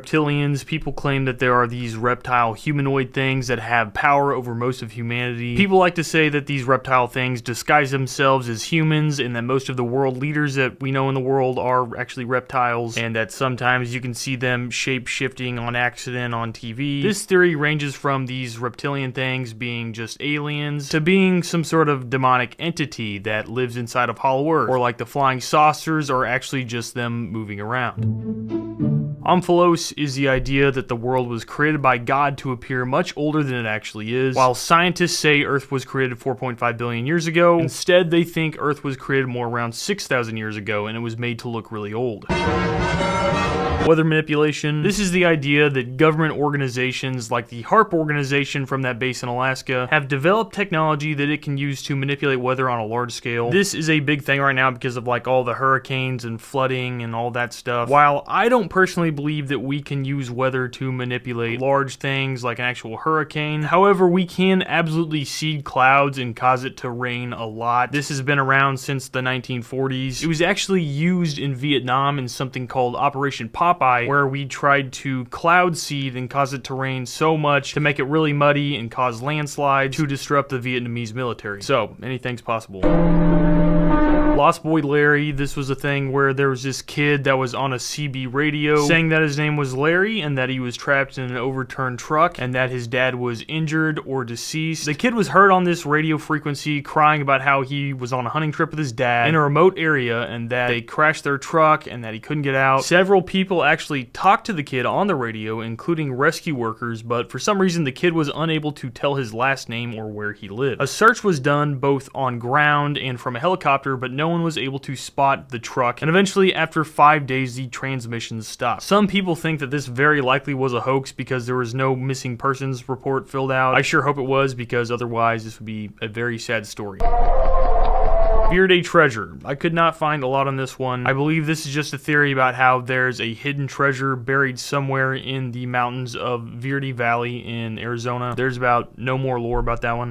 reptilians. People claim that there are these reptile humanoid things that have power over most of humanity. People like to say that these reptile things disguise themselves as humans, and that most of the world leaders that we know in the world are actually reptiles, and that sometimes you can see them shape-shifting on accident on TV. This theory ranges from these reptilian things being just aliens to being some sort of demonic entity that lives inside of Hollow Earth, or like the flying saucers are actually just them moving around. Omphelos is the idea that the world was created by God to appear much older than it actually is. While scientists say Earth was created 4.5 billion years ago, instead they think Earth was created more around 6,000 years ago and it was made to look really old. Weather manipulation. This is the idea that government organizations like the HARP organization from that base in Alaska have developed technology that it can use to manipulate weather on a large scale. This is a big thing right now because of like all the hurricanes and flooding and all that stuff. While I don't personally believe that we can use weather to manipulate large things like an actual hurricane, however, we can absolutely seed clouds and cause it to rain a lot. This has been around since the 1940s. It was actually used in Vietnam in something called Operation Popeye, where we tried to cloud seed and cause it to rain so much to make it really muddy and cause landslides to disrupt the Vietnamese military. So, anything's possible. Lost Boy Larry, this was a thing where there was this kid that was on a CB radio saying that his name was Larry and that he was trapped in an overturned truck and that his dad was injured or deceased. The kid was heard on this radio frequency crying about how he was on a hunting trip with his dad in a remote area and that they crashed their truck and that he couldn't get out. Several people actually talked to the kid on the radio, including rescue workers, but for some reason the kid was unable to tell his last name or where he lived. A search was done both on ground and from a helicopter, but no one was able to spot the truck, and eventually after 5 days the transmissions stopped. Some people think that this very likely was a hoax because there was no missing persons report filled out. I sure hope it was, because otherwise this would be a very sad story. Verde Treasure. I could not find a lot on this one. I believe this is just a theory about how there's a hidden treasure buried somewhere in the mountains of Verde Valley in Arizona. There's about no more lore about that one.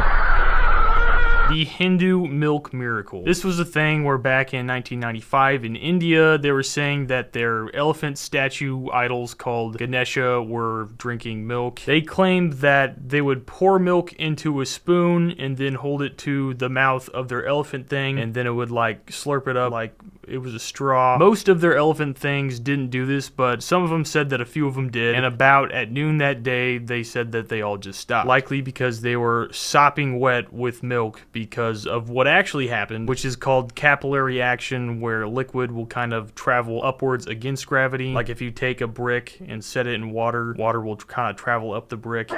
The Hindu milk miracle. This was a thing where back in 1995 in India, they were saying that their elephant statue idols called Ganesha were drinking milk. They claimed that they would pour milk into a spoon and then hold it to the mouth of their elephant thing, and then it would like slurp it up like it was a straw. Most of their elephant things didn't do this, but some of them said that a few of them did, and about at noon that day, they said that they all just stopped. Likely because they were sopping wet with milk because of what actually happened, which is called capillary action, where liquid will kind of travel upwards against gravity. Like if you take a brick and set it in water, water will kind of travel up the brick.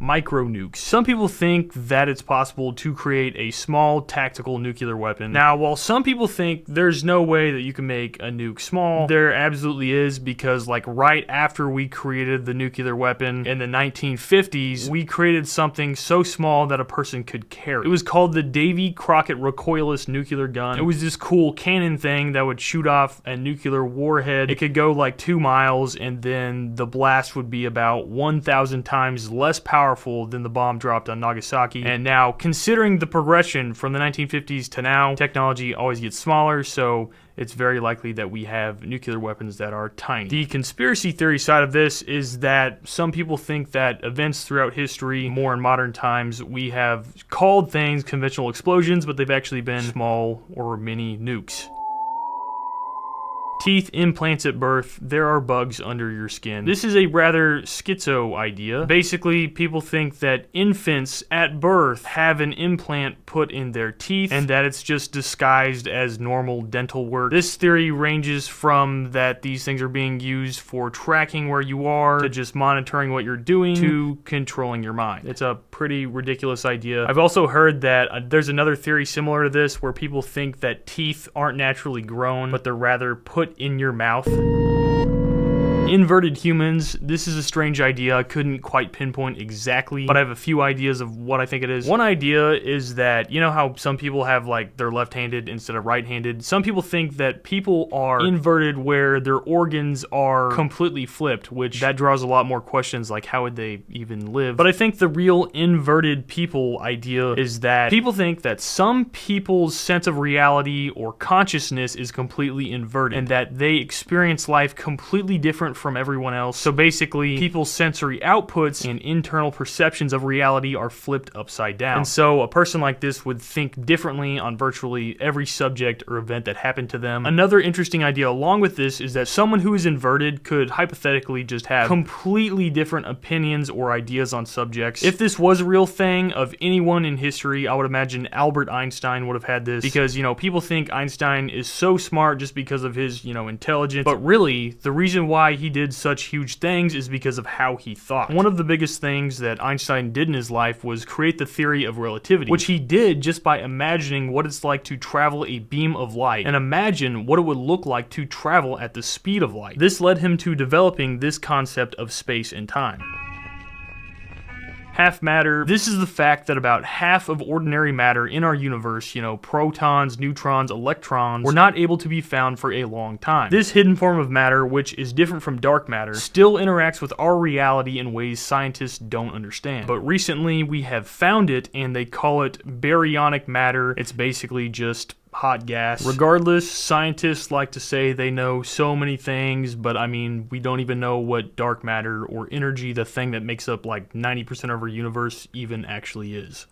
Micro-nukes. Some people think that it's possible to create a small tactical nuclear weapon. Now, while some people think there's no way that you can make a nuke small, there absolutely is, because like right after we created the nuclear weapon in the 1950s, we created something so small that a person could carry. It was called the Davy Crockett recoilless nuclear gun. It was this cool cannon thing that would shoot off a nuclear warhead. It could go like 2 miles, and then the blast would be about 1,000 times less powerful than the bomb dropped on Nagasaki. And now, considering the progression from the 1950s to now, technology always gets smaller, so it's very likely that we have nuclear weapons that are tiny. The conspiracy theory side of this is that some people think that events throughout history, more in modern times, we have called things conventional explosions, but they've actually been small or mini nukes. Teeth implants at birth. There are bugs under your skin. This is a rather schizo idea. Basically, people think that infants at birth have an implant put in their teeth and that it's just disguised as normal dental work. This theory ranges from that these things are being used for tracking where you are, to just monitoring what you're doing, to controlling your mind. It's a pretty ridiculous idea. I've also heard that there's another theory similar to this where people think that teeth aren't naturally grown, but they're rather put in your mouth. Inverted humans. This is a strange idea. I couldn't quite pinpoint exactly, but I have a few ideas of what I think it is. One idea is that, you know how some people have like they're left-handed instead of right-handed? Some people think that people are inverted where their organs are completely flipped, which that draws a lot more questions like how would they even live? But I think the real inverted people idea is that people think that some people's sense of reality or consciousness is completely inverted and that they experience life completely different from everyone else. So basically, people's sensory outputs and internal perceptions of reality are flipped upside down. And so a person like this would think differently on virtually every subject or event that happened to them. Another interesting idea along with this is that someone who is inverted could hypothetically just have completely different opinions or ideas on subjects. If this was a real thing of anyone in history, I would imagine Albert Einstein would have had this, because, you know, people think Einstein is so smart just because of his, you know, intelligence, but really, the reason why he did such huge things is because of how he thought. One of the biggest things that Einstein did in his life was create the theory of relativity, which he did just by imagining what it's like to travel a beam of light, and imagine what it would look like to travel at the speed of light. This led him to developing this concept of space and time. Half matter. This is the fact that about half of ordinary matter in our universe, you know, protons, neutrons, electrons, were not able to be found for a long time. This hidden form of matter, which is different from dark matter, still interacts with our reality in ways scientists don't understand. But recently we have found it, and they call it baryonic matter. It's basically just hot gas. Regardless, scientists like to say they know so many things, but I mean, we don't even know what dark matter or energy, the thing that makes up like 90% of our universe, even actually is.